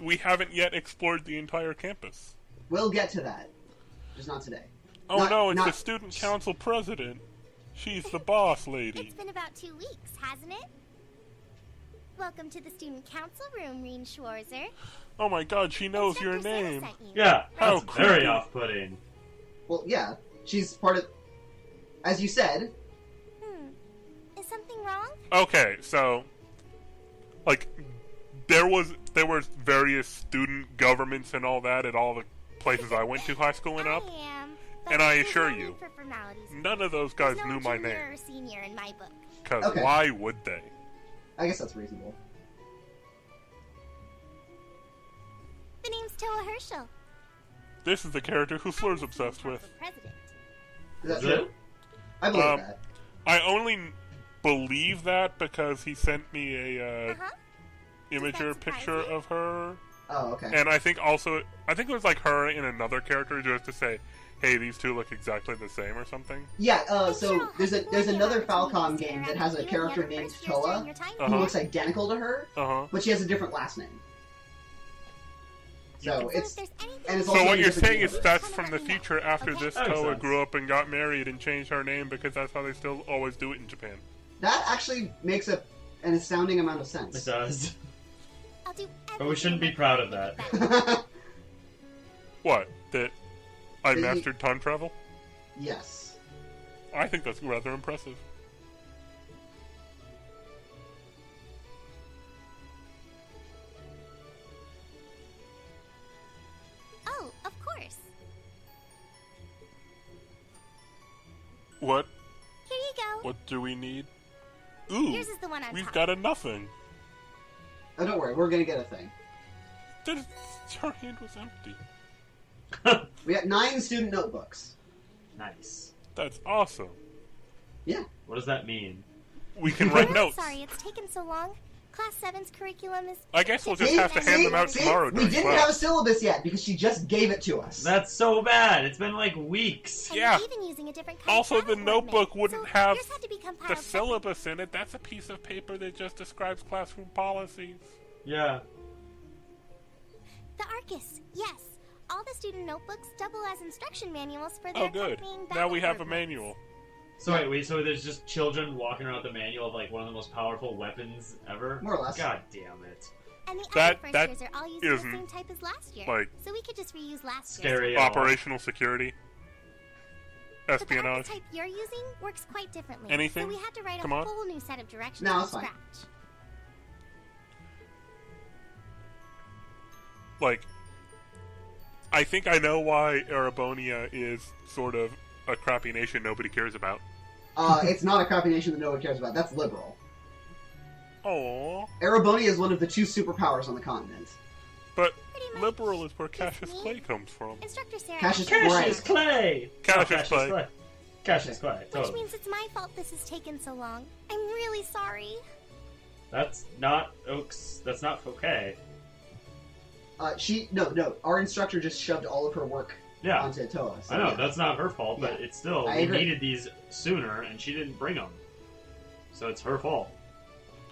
we haven't yet explored the entire campus. We'll get to that. Just not today. Oh no, it's the student council president. She's the boss lady. It's been about 2 weeks, hasn't it? Welcome to the student council room, Reen Schwarzer. Oh my god, she knows your Instructor Sarah name. sent you. Yeah, How that's very creepy. off-putting. Well, yeah. She's part of... As you said... Is something wrong? Okay, so... Like, there was various student governments and all that at all the places I went to high school and up. I am. And I there's assure no you, need for formalities. none of those guys There's no knew my junior name. or senior in my book. Because Okay. why would they? I guess that's reasonable. The name's Toa Herschel. This is the character who Flur's obsessed with. President. Is that Is true? it? I believe that. I only believe that because he sent me a Uh-huh. imager surprise picture you? of her. Oh, okay. And I think it was like her and another character just to say, hey, these two look exactly the same or something. Yeah, I'm so sure there's I'll have another plenty of Falcom opportunities to game that interact has a with you and character the other named first years during Toa your time Uh-huh. who looks identical to her, Uh-huh. but she has a different last name. So So it's if there's anything and it's So also what in a you're different saying is universe. that's from the future after Okay. this That makes Toa sense. grew up and got married and changed her name because that's how they still always do it in Japan. That actually makes an astounding amount of It sense. does. I'll do But we shouldn't be everything proud I of can that. to make it better. What? That I That you- mastered time travel? Yes. I think that's rather impressive. Oh, of course. What? Here you go. What do we need? Ooh, Yours is the one on we've top. got a nothing. Oh, don't worry, we're gonna get a thing. Her hand was empty. We got 9 student notebooks. Nice. That's awesome. Yeah. What does that mean? We can I'm write really notes. sorry it's taken so long. Class 7's curriculum is... I guess we'll just See? have to hand them out See? tomorrow We during didn't class. have a syllabus yet because she just gave it to us. That's so bad. It's been like weeks. And Yeah. you're even using a different kind Also, of the travel coordinate. notebook wouldn't So have yours had to become part the of second. syllabus in it. That's a piece of paper that just describes classroom policies. Yeah. The Arcus, yes. All the student notebooks double as instruction manuals for their Oh, good. accompanying Now battle we have a ordnance. manual. So wait, so there's just children walking around with the manual of like one of the most powerful weapons ever? More or less. God damn it. And the That- other first that years are all using the isn't, same type as last year. like, so we could just reuse last Scary. year's. Yeah. Operational security. But the Espionage. archetype you're using works quite differently. Anything? So we had to write Come a on. whole new set of directions No, from it's fine. scratch. Like, I think I know why Erebonia is sort of a crappy nation nobody cares about. It's not a crappy nation that no one cares about. That's liberal. Aww. Erebonia is one of the 2 superpowers on the continent. But Pretty much. liberal is where Just Cassius me. Clay comes from. Instructor Sarah. Cassius Cassius Right. Clay! Cassius Clay. Cassius Clay, Which totally. means it's my fault this has taken so long. I'm really sorry. That's not Oaks. That's not okay. No. Our instructor just shoved all of her work Yeah. onto Toa. So I know, yeah. that's not her fault, but Yeah. it's still, I we agree. needed these sooner, and she didn't bring them. So it's her fault.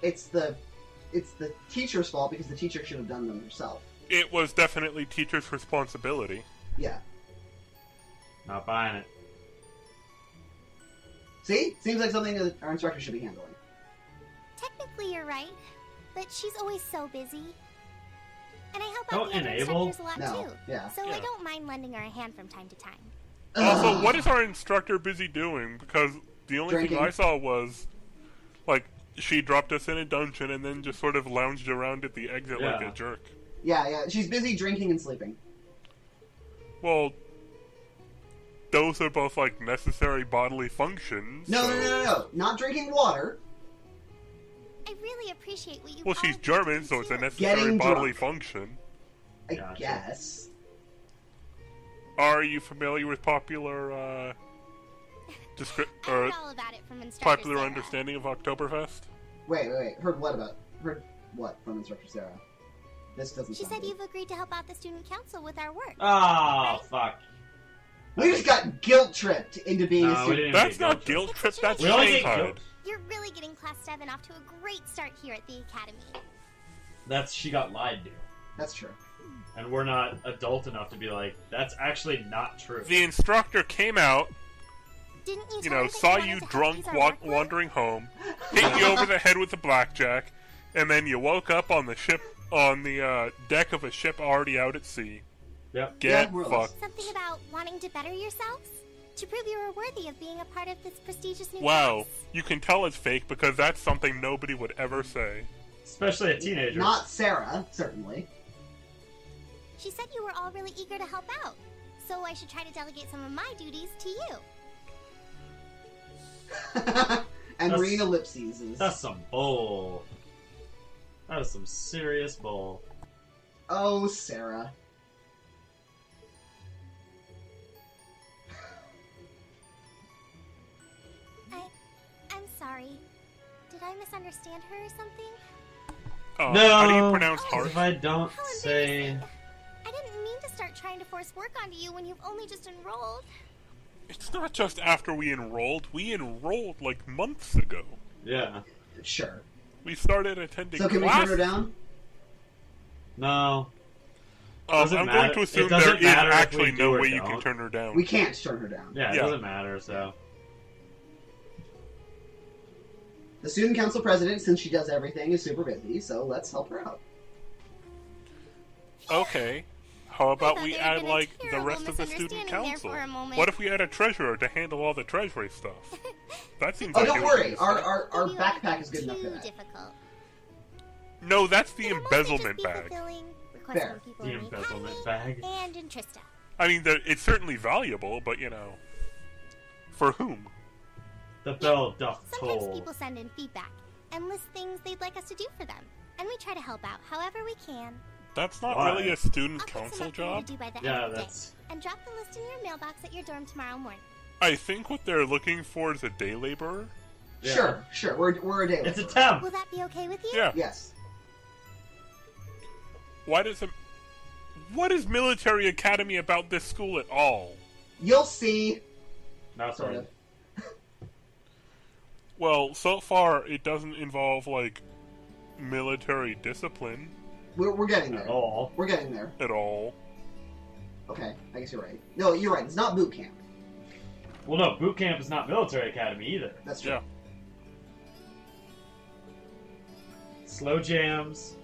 It's the teacher's fault because the teacher should have done them herself. It was definitely teacher's responsibility. Yeah. Not buying it. See? Seems like something that our instructor should be handling. Technically, you're right, but she's always so busy. And I help out Don't the other enable. instructors a lot No, too. yeah. So Yeah. I don't mind lending her a hand from time to time. Also, Ugh. what is our instructor busy doing? Because the only Drinking. thing I saw was, like, she dropped us in a dungeon and then just sort of lounged around at the exit like Yeah. a jerk. Yeah. She's busy drinking and sleeping. Well, those are both, like, necessary bodily functions. No, so... no. Not drinking water. I really appreciate what you Well, she's all do German, to so it's a volunteer. necessary Getting bodily drunk. function. I Gotcha. guess. Are you familiar with popular, I or heard all about it from Instructor popular Sarah. understanding of Oktoberfest? Wait. Heard what from Instructor Sarah? This doesn't She sound said good. you've agreed to help out the student council with our work. Oh, fuck. We just got guilt-tripped into being a No, we student. didn't That's get not guilt guilt trip, that's We only get Shanghai. guilt. You're really getting Class 7 off to a great start here at the Academy. She got lied to. That's true. And we're not adult enough to be like, that's actually not true. The instructor came out, Didn't you you tell know, her that saw wanted you to help drunk ease our workload? wandering home, hit you over the head with a blackjack, and then you woke up on the ship, on the deck of a ship already out at sea. Yep. Get Yeah, more or less. fucked. Something about wanting to better yourselves? To prove you were worthy of being a part of this prestigious new Wow, class? you can tell it's fake because that's something nobody would ever say. Especially a teenager. Not Sarah, certainly. She said you were all really eager to help out, so I should try to delegate some of my duties to you. And That's- marine ellipses is... That's some bull. That is some serious bull. Oh, Sarah. I'm sorry. Did I misunderstand her or something? No. How do you pronounce Oh, heart? If I don't How say... embarrassing. I didn't mean to start trying to force work onto you when you've only just enrolled. It's not just after we enrolled like months ago. Yeah. Sure. We started attending So can we class. turn her down? No. Doesn't I'm matter. going to It assume doesn't there is matter if actually we do no or way you can don't. turn her down. We can't turn her down. Yeah, it Yeah. doesn't matter, so... The student council president, since she does everything, is super busy, so let's help her out. Okay. How about thought we there had add, been a like, the terrible rest of the student misunderstanding there council? for a moment. What if we had a treasurer to handle all the treasury stuff? That seems Oh, like don't it would worry. be Our Maybe backpack it is good enough for too that. difficult. No, that's the It'll mostly embezzlement just be bag. fulfilling requests Fair. from people The in the embezzlement academy bag. And in Trista. I mean, it's certainly valuable, but, you know... For whom? The bell doth Sometimes toll. people send in feedback and list things they'd like us to do for them. And we try to help out however we can. That's not Why? really a student I'll put some council up for you job. to do by the Yeah, end of the that's... day. And drop the list in your mailbox at your dorm tomorrow morning. I think what they're looking for is a day laborer. Yeah. Sure. We're a day It's a laborer. temp! Will that be okay with you? Yeah. Yes. Why does it... What is military academy about this school at all? You'll see. Not Sort sorry. of. Well, so far it doesn't involve, like, military discipline We're getting At there. all. We're getting there. at all. Okay, I guess you're right. No, you're right. It's not boot camp. Well, no, boot camp is not military academy either. That's true. Yeah. Slow jams.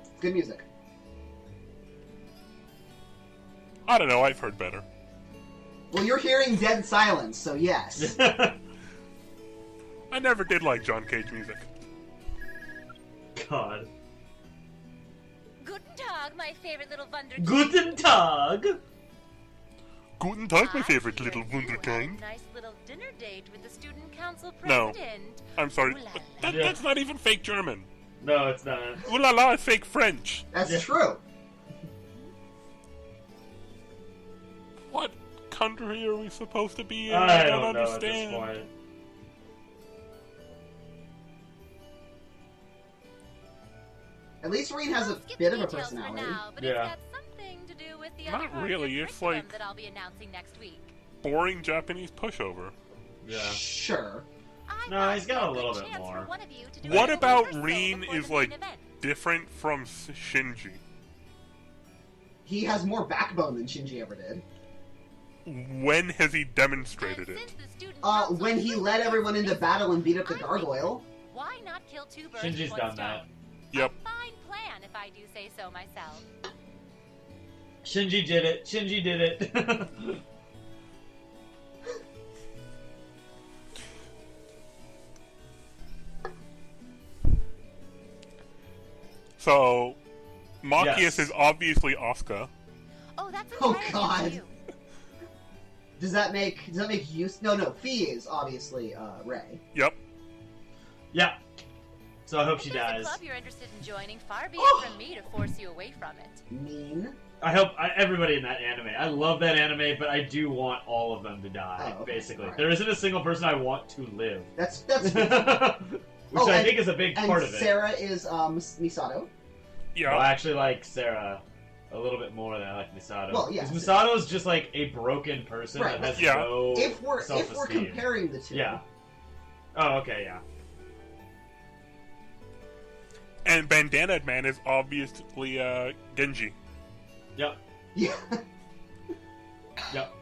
It's good music. I don't know, I've heard better. Well, you're hearing dead silence, so yes. I never did like John Cage music. God. Guten Tag, my favorite little Wunderkind. Guten Tag! Guten Tag, my I favorite hear little you had wunderkind. a nice little dinner date with the student council No. president. I'm sorry, Ooh la but la. Yeah. that's not even fake German. No, it's not. Ooh la la is fake French. That's Yeah. true. What country are we supposed to be in? I don't don't know at understand. this point. At least Reen has a We'll skip bit of a details for personality. now, but Yeah. it's got something to do with the Not other part of really, your it's curriculum like- that I'll be announcing next week. Boring Japanese pushover. Yeah. Sure. I No, thought he's it'd got be a little good bit chance more. for one of you to do What a about rehearsal Reen before is the main like event. different from Shinji? He has more backbone than Shinji ever did. When has he demonstrated And it? since the student council When he is led moving everyone into this battle and beat up the I think- gargoyle. Why not kill two birds Shinji's with one done stone? that. Yep. A fine plan, if I do say so myself. Shinji did it. Shinji did it. So, Machias Yes. is obviously Asuka. Oh, that's Oh, entirely God. up to you. Does that make use? No, Fee is obviously Ray. Yep. yeah. So I hope she If there's a dies. club you're interested in joining, far be Oh. it from me to force you away from it. Mean. I hope everybody in that anime. I love that anime, but I do want all of them to die. Oh, okay. Basically, Alright. there isn't a single person I want to live. That's Which Oh, I and- think is a big and part of it. Sarah is Misato. Yeah. Well, I actually like Sarah a little bit more than I like Misato. Well, yeah. Because Misato's just like a broken person Right. that has Yeah. no If we're self-esteem. comparing the two, Yeah. Oh, okay, yeah. And Bandana Man is obviously Genji. Yep. Yeah. Yep.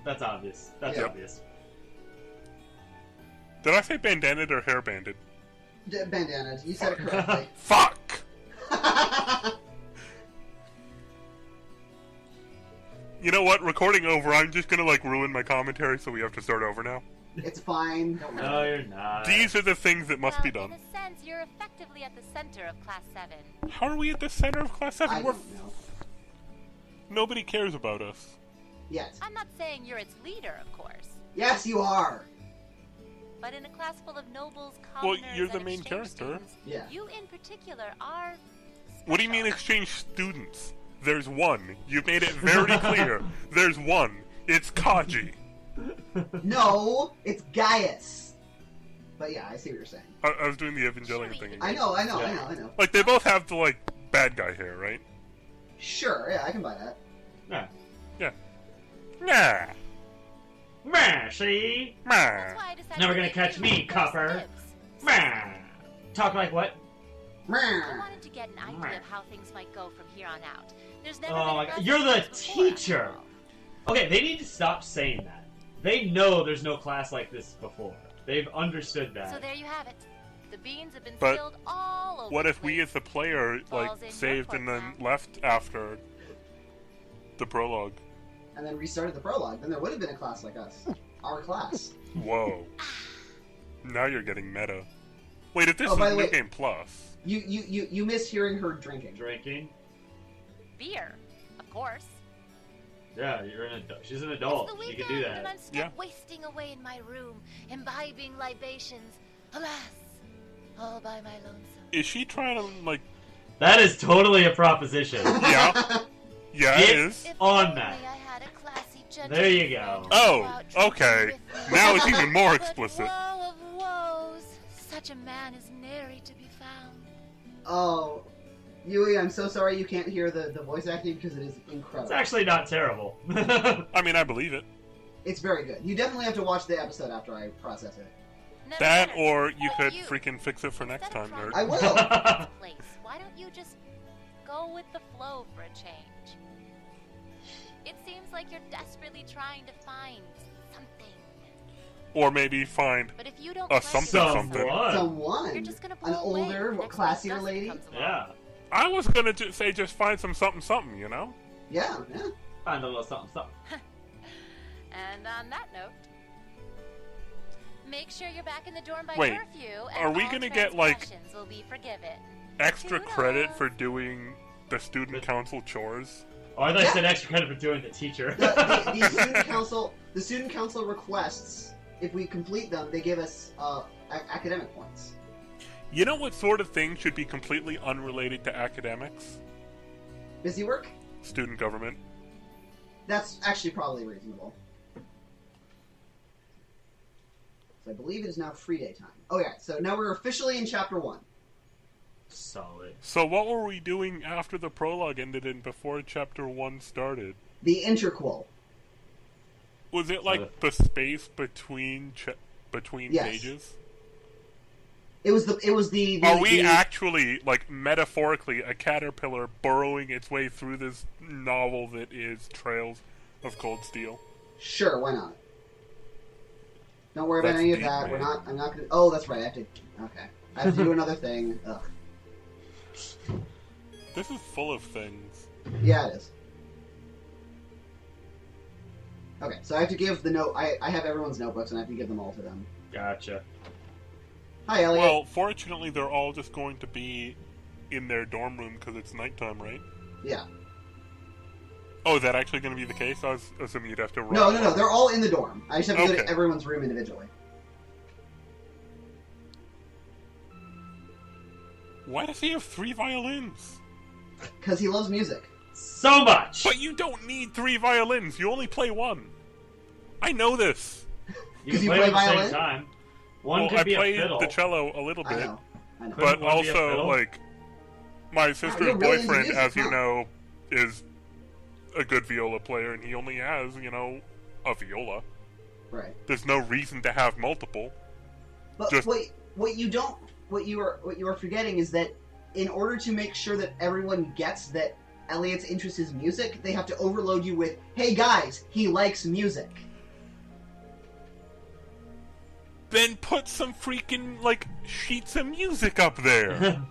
That's obvious. That's Yeah. obvious. Did I say bandana or hair banded? Bandana. You said it correctly. Fuck! You know what? Recording over, I'm just gonna ruin my commentary, so we have to start over now. It's fine. Don't worry. No, you're not. These are the things that must be Well, done. in a sense, you're effectively at the center of Class 7. How are we at the center of Class 7? I We're don't know. Nobody cares about us. Yes. I'm not saying you're its leader, of course. Yes, you are. But in a class full of nobles, Well, commoners, you're the and main exchange character. students, Yeah. you in particular are What do you mean special. exchange students? There's one. You've made it very clear. There's one. It's Kaji. No, it's Gaius. But yeah, I see what you're saying. I was doing the Evangelion thing. I know. Like, they both have the, bad guy hair, right? Sure, yeah, I can buy that. Yeah. Yeah. Nah. Meh, see? Nah. That's why I decided Never to gonna make catch you me, first copper. dibs. Meh. Talk like what? I Meh. wanted to get an idea of how things might go from here on out. There's never Oh been my a god. president You're the before, teacher! after all. Okay, they need to stop saying that. They know there's no class like this before. They've understood that. So there you have it. The beans have been But spilled all over What the if we, place. as the player, Balls in your saved court and then now. left after the prologue? And then restarted the prologue. Then there would have been a class like us. Our class. Whoa. Now you're getting meta. Wait, if this Oh, by is the New way- Game Plus. You miss hearing her drinking. Drinking? Beer, of course. Yeah, you're an adult. She's an adult. It's the She weekend, can do and that. I'm stuck Yeah. wasting away in my room, imbibing libations. Alas, all by my lonesome. Is she trying to, That is totally a proposition. yeah? Yeah, it Get- is. If On only that. I had a classy There you gentleman go. Oh, out drinking okay. with me. Now it's even more But explicit. woe of woes, such a man is nary to be found. Oh, Yui, I'm so sorry you can't hear the voice acting because it is It's incredible. actually not terrible. I mean, I believe it. It's very good. You definitely have to watch the episode after I process it. Never That, better. or you But could you- freaking fix it for next instead of time, nerd. I will. place. Why don't you just go with the flow for a change? It seems like you're desperately trying to find something. Or maybe find But if you don't A find something it, something. Someone. Someone. you're just gonna An blow away older, when the next classier Dustin lady. comes along. Yeah. I was gonna say just find some something, you know? Yeah, yeah. Find a little something, something. And on that note, make sure you're back in the dorm by Wait, curfew, are and we all gonna get, like, transgressions will be forgiven. Extra Toodles. credit for doing the student council chores. Oh, I thought you Yeah. said extra credit for doing the teacher. The student council requests, if we complete them, they give us academic points. You know what sort of thing should be completely unrelated to academics? Busy work? Student government. That's actually probably reasonable. So I believe it is now free day time. Oh yeah, so now we're officially in chapter 1. Solid. So what were we doing after the prologue ended and before chapter 1 started? The interquel. Was it like the space between Yes. pages? It was the Are we the- actually, like, metaphorically, a caterpillar burrowing its way through this novel that is Trails of Cold Steel? Sure, why not? Don't worry about That's any of deep, that. man. I'm not gonna. Oh, that's right. I have to. Okay. I have to do another thing. Ugh. This is full of things. Yeah, it is. Okay, so I have to give the note. I have everyone's notebooks, and I have to give them all to them. Gotcha. Hi, Elliot. Well, fortunately, they're all just going to be in their dorm room because it's nighttime, right? Yeah. Oh, is that actually going to be the case? I was assuming you'd have to run. No. They're all in the dorm. I just have to go Okay. to everyone's room individually. Why does he have 3 violins? Because he loves music. So much! But you don't need 3 violins. You only play 1. I know this. You 'Cause can you play play them at the violin? same time. One Well, could I be a played fiddle. the cello a little I bit, know. Couldn't but one be a also, fiddle? like, my sister's you're really into boyfriend, music, as you huh? know, is a good viola player, and he only has, a viola. Right. There's no reason to have multiple. But Just- what you are forgetting is that in order to make sure that everyone gets that Elliot's interest is music, they have to overload you with, hey guys, he likes music. Then put some freaking, like, sheets of music up there.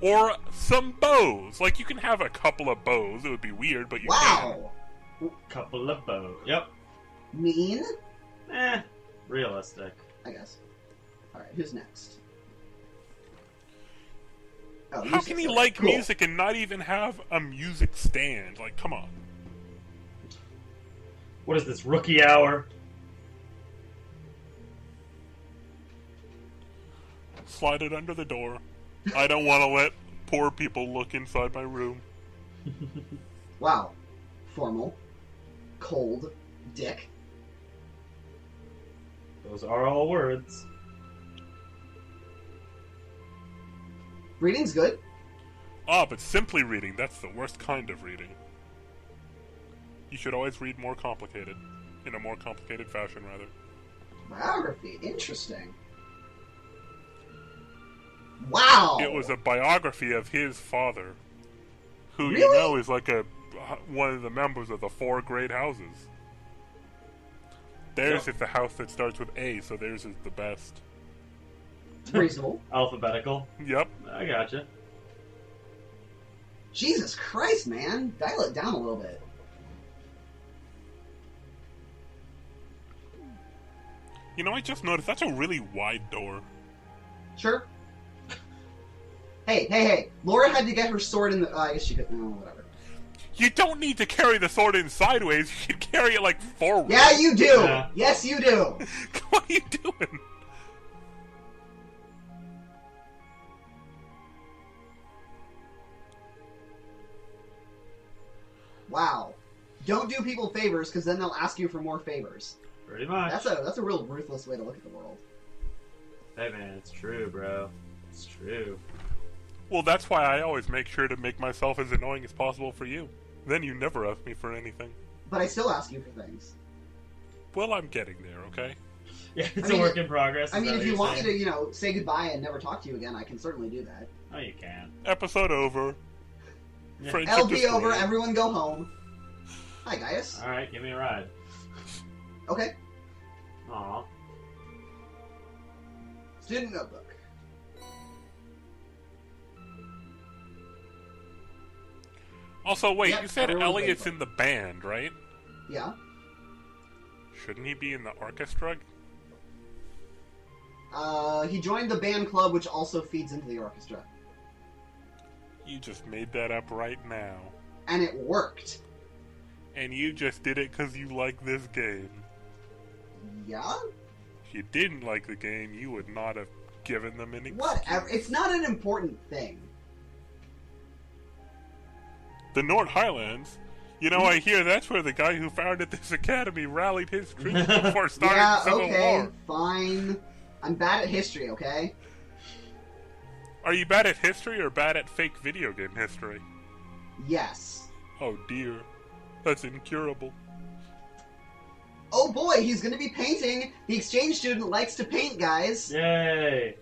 Or some bows. Like, you can have a couple of bows. It would be weird, but you can. Wow! Couple of bows. Yep. Mean? Realistic. I guess. Alright, who's next? Oh, How can he like cool. music and not even have a music stand? Like, come on. What is this, rookie hour? Slide it under the door. I don't want to let poor people look inside my room. Wow. Formal. Cold. Dick. Those are all words. Reading's good. Ah, but simply reading, that's the worst kind of reading. You should always read more complicated. In a more complicated fashion, rather. Biography. Interesting. Wow! It was a biography of his father, who you Really? know is like one of the members of the 4 great houses. Theirs Yep. is the house that starts with A, so theirs is the best. Reasonable. Alphabetical. Yep. I gotcha. Jesus Christ, man. Dial it down a little bit. You know, I just noticed that's a really wide door. Sure. Hey. Laura had to get her sword in the... I guess she could... No, whatever. You don't need to carry the sword in sideways, you can carry it, like, forward. Yeah, you do! Yeah. Yes, you do! What are you doing? Wow. Don't do people favors, because then they'll ask you for more favors. Pretty much. That's a real ruthless way to look at the world. Hey man, it's true, bro. It's true. Well, that's why I always make sure to make myself as annoying as possible for you. Then you never ask me for anything. But I still ask you for things. Well, I'm getting there, okay? Yeah, it's I mean, a work in progress. I is mean, that if what you you're want saying? me to, say goodbye and never talk to you again, I can certainly do that. Oh, you can. Episode over. Yeah. Friendship LP destroyed. over, everyone go home. Hi, Gaius. Alright, give me a ride. Okay. Aw. Student notebook. Also, wait, Yep, you said everyone's Elliot's waiting. in the band, right? Yeah. Shouldn't he be in the orchestra? He joined the band club, which also feeds into the orchestra. You just made that up right now. And it worked. And you just did it because you like this game. Yeah? If you didn't like the game, you would not have given them an excuse. Whatever. It's not an important thing. The North Highlands? You know, I hear that's where the guy who founded this academy rallied his troops before starting Yeah, the Civil okay, War. fine. I'm bad at history, okay? Are you bad at history or bad at fake video game history? Yes. Oh dear. That's incurable. Oh boy, he's gonna be painting! The exchange student likes to paint, guys! Yay!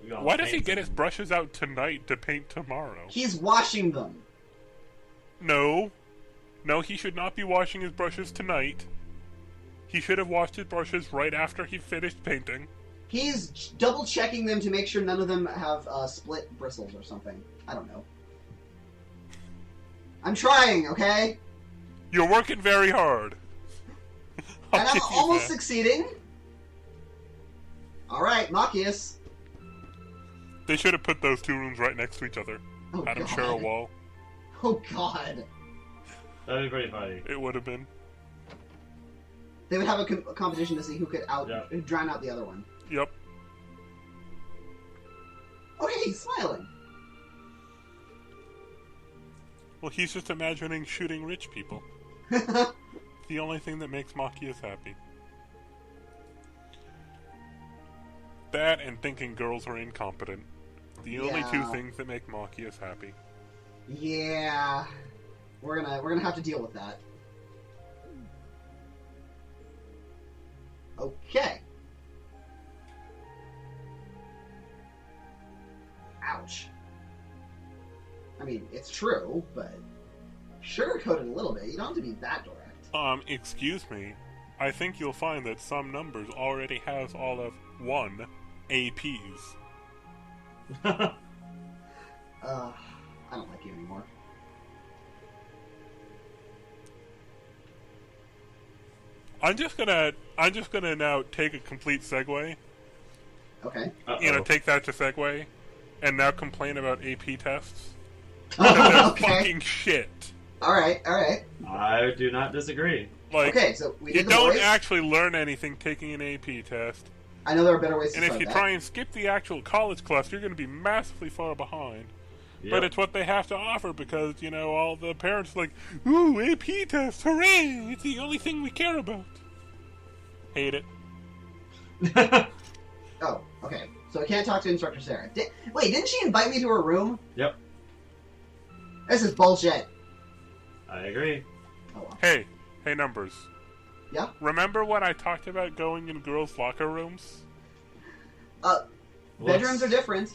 We got Why does he paint get his some- brushes out tonight to paint tomorrow? He's washing them. No. No, he should not be washing his brushes tonight. He should have washed his brushes right after he finished painting. He's double checking them to make sure none of them have split bristles or something. I don't know. I'm trying, okay? You're working very hard. I'll And I'm give you almost that. succeeding. Alright, Machias. They should have put those two rooms right next to each other. Oh, Had them God. share a wall. Oh, God. That'd be pretty funny. It would have been. They would have a competition to see who could Yeah. drown out the other one. Yep. Oh, hey, he's smiling. Well, he's just imagining shooting rich people. The only thing that makes Machias happy. That and thinking girls are incompetent. The only two Yeah. things that make Machias happy. Yeah. We're gonna have to deal with that. Okay. Ouch. I mean, it's true, but sugarcoat it a little bit. You don't have to be that direct. Excuse me. I think you'll find that some numbers already has all of 1 APs. I don't like you anymore. I'm just gonna now take a complete segue. Okay. Uh-oh. Take that to segue, and now complain about AP tests. Because they're Okay. fucking shit. Alright. I do not disagree. Like, Okay, so we you did the don't boys. actually learn anything taking an AP test. I know there are better ways to And if start you that. try and skip the actual college class, you're going to be massively far behind. Yep. But it's what they have to offer because, all the parents are like, ooh, AP tests, hooray! It's the only thing we care about. Hate it. Oh, okay. So I can't talk to Instructor Sarah. Wait, didn't she invite me to her room? Yep. This is bullshit. I agree. Oh well. Hey, Numbers. Yeah? Remember when I talked about going in girls' locker rooms? Bedrooms are different.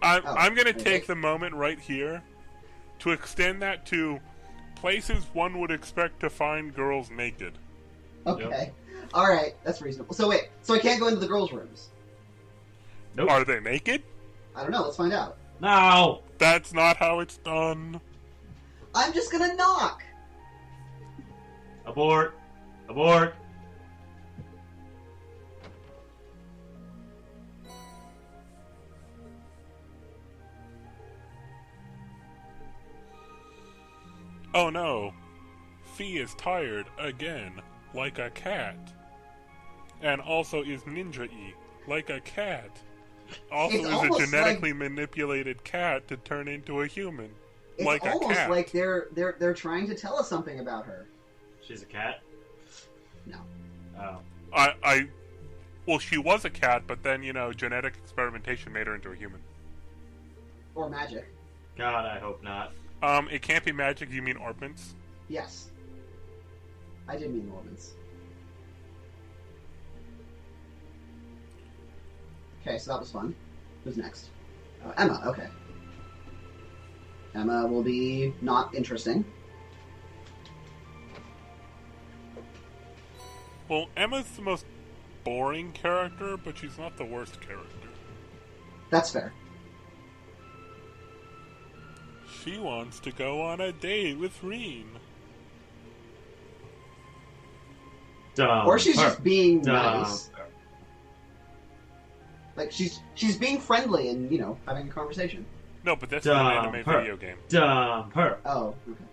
I'm going to okay. take the moment right here to extend that to places one would expect to find girls naked. Okay. Alright, that's reasonable. So wait, so I can't go into the girls' rooms? Nope. Are they naked? I don't know, let's find out. No! That's not how it's done. I'm just gonna knock! Abort! Abort! Oh no. Fee is tired again, like a cat. And also is ninja-y, like a cat. Also It's is almost a genetically manipulated cat to turn into a human. It's Like a almost cat. like they're trying to tell us something about her. She's a cat? No. Oh. Well, she was a cat, but then, genetic experimentation made her into a human. Or magic. God, I hope not. It can't be magic, you mean ornaments? Yes. I did mean Normans. Okay, so that was fun. Who's next? Emma, okay. Emma will be not interesting. Well, Emma's the most boring character, but she's not the worst character. That's fair. She wants to go on a date with Reen. Dumb. Or she's just being Dumb. nice. Like, she's being friendly and, having a conversation. No, but that's an anime video game. Dumb her. Oh, okay.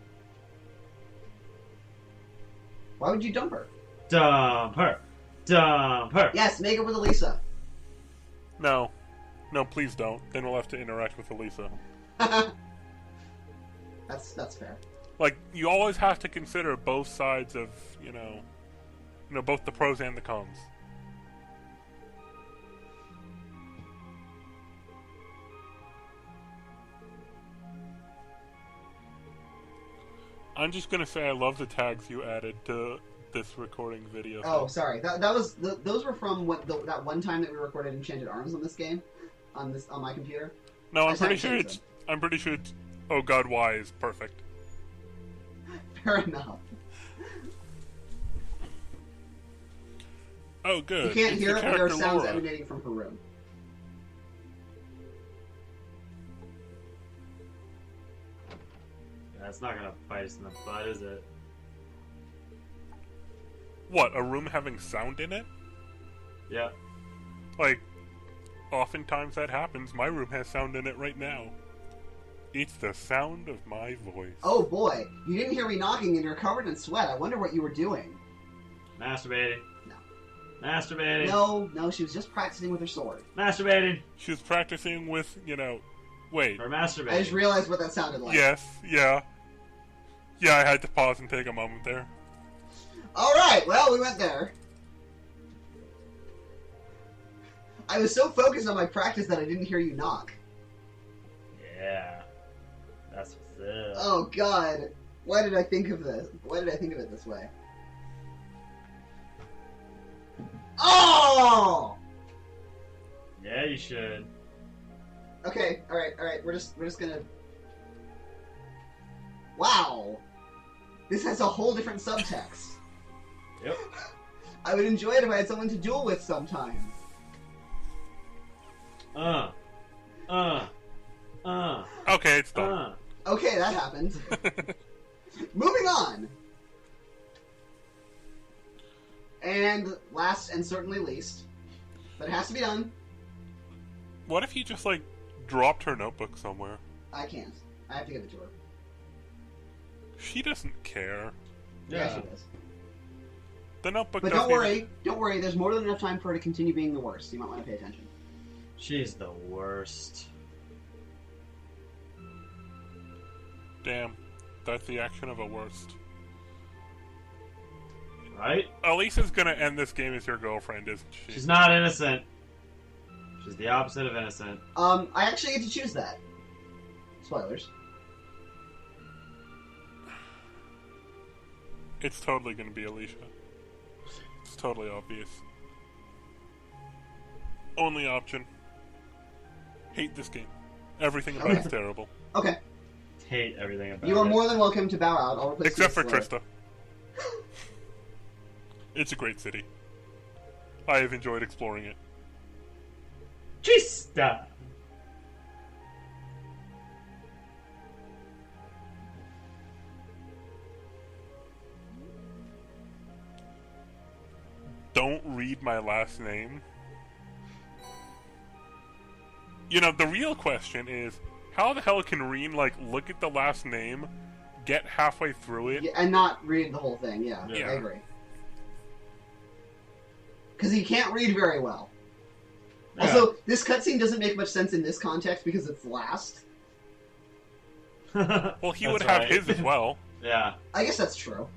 Why would you dump her? Dumb her. Dumb her. Yes, make it with Elisa. No, please don't. Then we'll have to interact with Elisa. That's fair. Like, you always have to consider both sides of, both the pros and the cons. I'm just gonna say I love the tags you added to this recording video. Oh, sorry. Those were from that one time that we recorded Enchanted Arms on this game, on my computer. No, I I'm pretty just sure haven't it's. changed I'm pretty sure it's. Oh God, why is perfect. Fair enough. Oh, good. You can't It's hear the it, but there are character sounds Laura. emanating from her room. That's not gonna bite us in the butt, is it? What? A room having sound in it? Yep. Like, oftentimes that happens. My room has sound in it right now. It's the sound of my voice. Oh boy, you didn't hear me knocking and you're covered in sweat. I wonder what you were doing. Masturbating. No. Masturbating. No, she was just practicing with her sword. Masturbating. She was practicing with, wait. Or masturbating. I just realized what that sounded like. Yes, yeah. Yeah, I had to pause and take a moment there. Alright, well, we went there. I was so focused on my practice that I didn't hear you knock. Yeah. That's what's up. Oh god. Why did I think of this? Why did I think of it this way? Oh! Yeah, you should. Okay, alright. We're just gonna Wow. This has a whole different subtext. Yep. I would enjoy it if I had someone to duel with sometime. Okay, it's done. Okay, that happened. Moving on. And last and certainly least, but it has to be done. What if you just, like, dropped her notebook somewhere? I can't. I have to give it to her. She doesn't care. Yeah, she does. The notebook But doesn't don't worry, there's more than enough time for her to continue being the worst. You might want to pay attention. She's the worst. Damn. That's the action of a worst. Right? Elisa's gonna end this game as your girlfriend, isn't she? She's not innocent. She's the opposite of innocent. I actually get to choose that. Spoilers. It's totally gonna be Alicia. It's totally obvious. Only option. Hate this game. Everything about it's terrible. Okay. Hate everything about it. You are more than welcome to bow out. I'll replace Except you for with Slur. Trista. It's a great city. I have enjoyed exploring it. Trista! Don't read my last name. You know, the real question is, how the hell can Reen, like, look at the last name, get halfway through it? Yeah, and not read the whole thing, yeah. Yeah. I agree. Because he can't read very well. Yeah. Also, this cutscene doesn't make much sense in this context because it's last. Well, he That's would have right. his as well. Yeah. I guess that's true.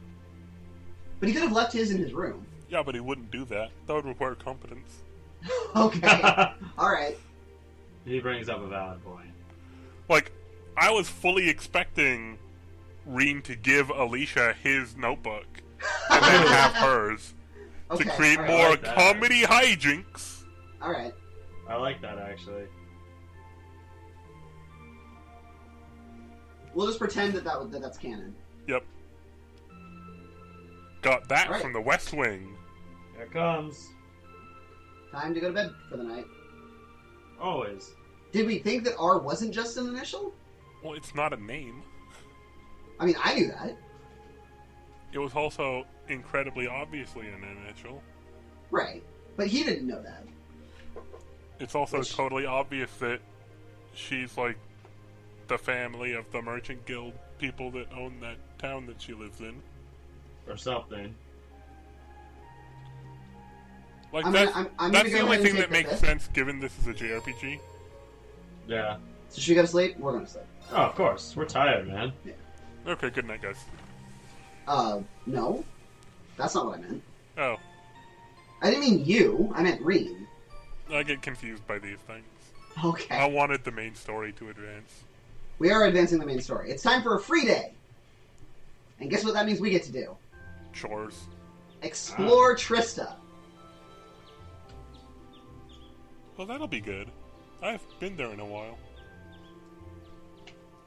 But he could have left his in his room. Yeah, but he wouldn't do that. That would require competence. Okay. Alright. He brings up a valid point. Like, I was fully expecting Reen to give Alicia his notebook and then have hers Okay, to create alright. more like that. comedy hijinks. Alright. I like that, actually. We'll just pretend that's canon. Yep. Got that Alright. from the West Wing. Here it comes. Time to go to bed for the night. Always. Did we think that R wasn't just an initial? Well, it's not a name. I mean, I knew that. It was also incredibly obviously an initial. Right. But he didn't know that. It's also Which- totally obvious that she's like the family of the Merchant Guild people that own that town that she lives in. Or something. Like I'm that's, gonna- I'm that's gonna the go only ahead and thing take that makes this. sense given this is a JRPG. Yeah. So should we go to sleep? We're going to sleep. Oh, of course. We're tired, man. Okay, good night, guys. No. That's not what I meant. Oh, I didn't mean you. I meant Reen. I get confused by these things. Okay. I wanted the main story to advance. We are advancing the main story. It's time for a free day. And guess what that means we get to do? Chores. Explore Trista. Well, that'll be good. I've been there in a while.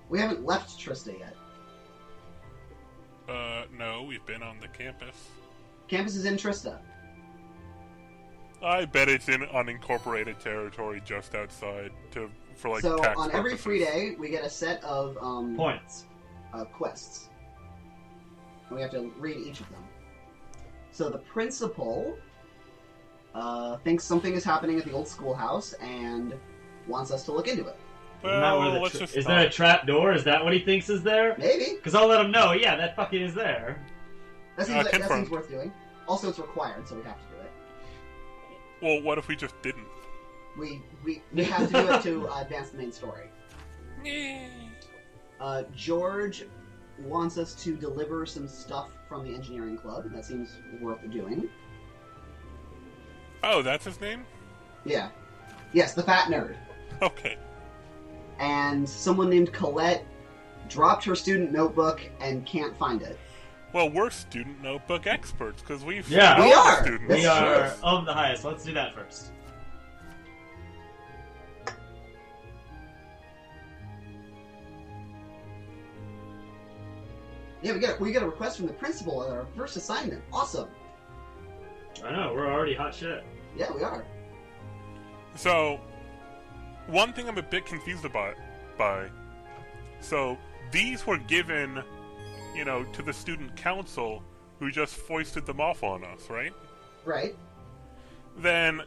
We haven't left Trista yet. No, we've been on the campus. Campus is in Trista. I bet it's in unincorporated territory just outside for like So tax on every purposes. free day, we get a set of Points. quests. And we have to read each of them. So the principal thinks something is happening at the old schoolhouse and wants us to look into it. Isn't that where Well, the let's just is there a trap door? Is that what he thinks is there? Maybe. Because I'll let him know. Yeah, that fucking is there. That seems, that confirmed. seems worth doing. Also, it's required, so we have to do it. Well, what if we just didn't? We have to do it to advance the main story. George wants us to deliver some stuff from the engineering club. That seems worth doing. Oh, that's his name? Yeah. Yes, the fat nerd. Okay. And someone named Colette dropped her student notebook and can't find it. Well, we're student notebook experts because we've Yeah. found We are. student That's We true. are of the highest. Let's do that first. Yeah, we get a request from the principal at our first assignment. Awesome. I know, we're already hot shit. Yeah, we are. So, one thing I'm a bit confused by, so these were given, to the student council, who just foisted them off on us, right? Right. Then,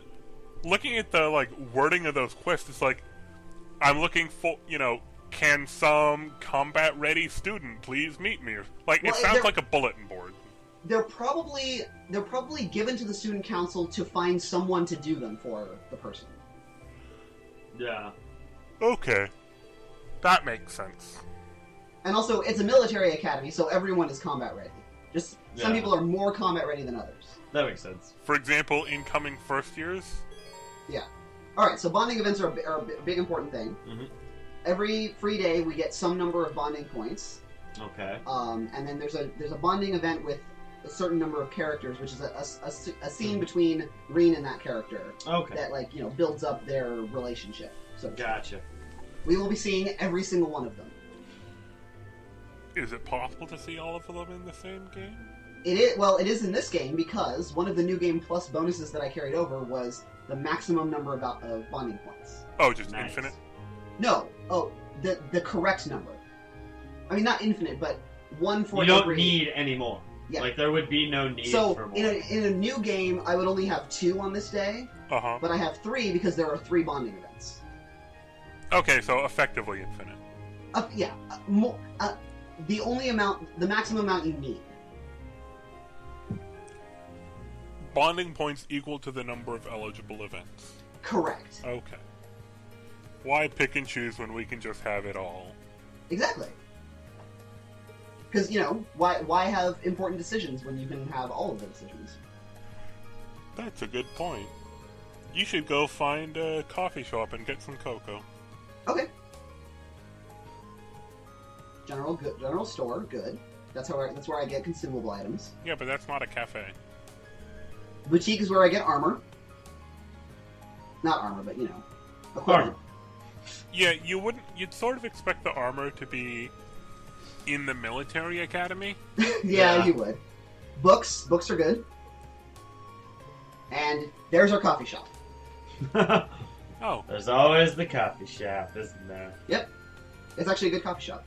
looking at the, wording of those quests, it's like, I'm looking for, can some combat-ready student please meet me? It sounds like a bulletin board. They're probably given to the student council to find someone to do them for the person. Yeah. Okay. That makes sense. And also, it's a military academy, so everyone is combat ready. Just some people are more combat ready than others. That makes sense. For example, incoming first years? Yeah. Alright, so bonding events are a big important thing. Mm-hmm. Every free day, we get some number of bonding points. Okay. And then there's a bonding event with a certain number of characters, which is a scene between Reen and that character. Okay. That, builds up their relationship. So Gotcha. we will be seeing every single one of them. Is it possible to see all of them in the same game? It is in this game because one of the New Game Plus bonuses that I carried over was the maximum number of bonding points. Oh, just Nice. infinite? No. Oh, the correct number. I mean, not infinite, but one for You don't every... need any more. Yeah. There would be no need So, for more. in a new game, I would only have 2 on this day, Uh-huh. but I have 3 because there are 3 bonding events. Okay, so effectively infinite. The maximum amount you need. Bonding points equal to the number of eligible events. Correct. Okay. Why pick and choose when we can just have it all? Exactly. Because, why have important decisions when you can have all of the decisions? That's a good point. You should go find a coffee shop and get some cocoa. Okay. General store, good. That's where I get consumable items. Yeah, but that's not a cafe. Boutique is where I get armor. Not armor, but equipment. Armor. Yeah, you'd sort of expect the armor to be in the military academy. Yeah, you would. Books are good. And there's our coffee shop. Oh. There's always the coffee shop, isn't there? Yep. It's actually a good coffee shop.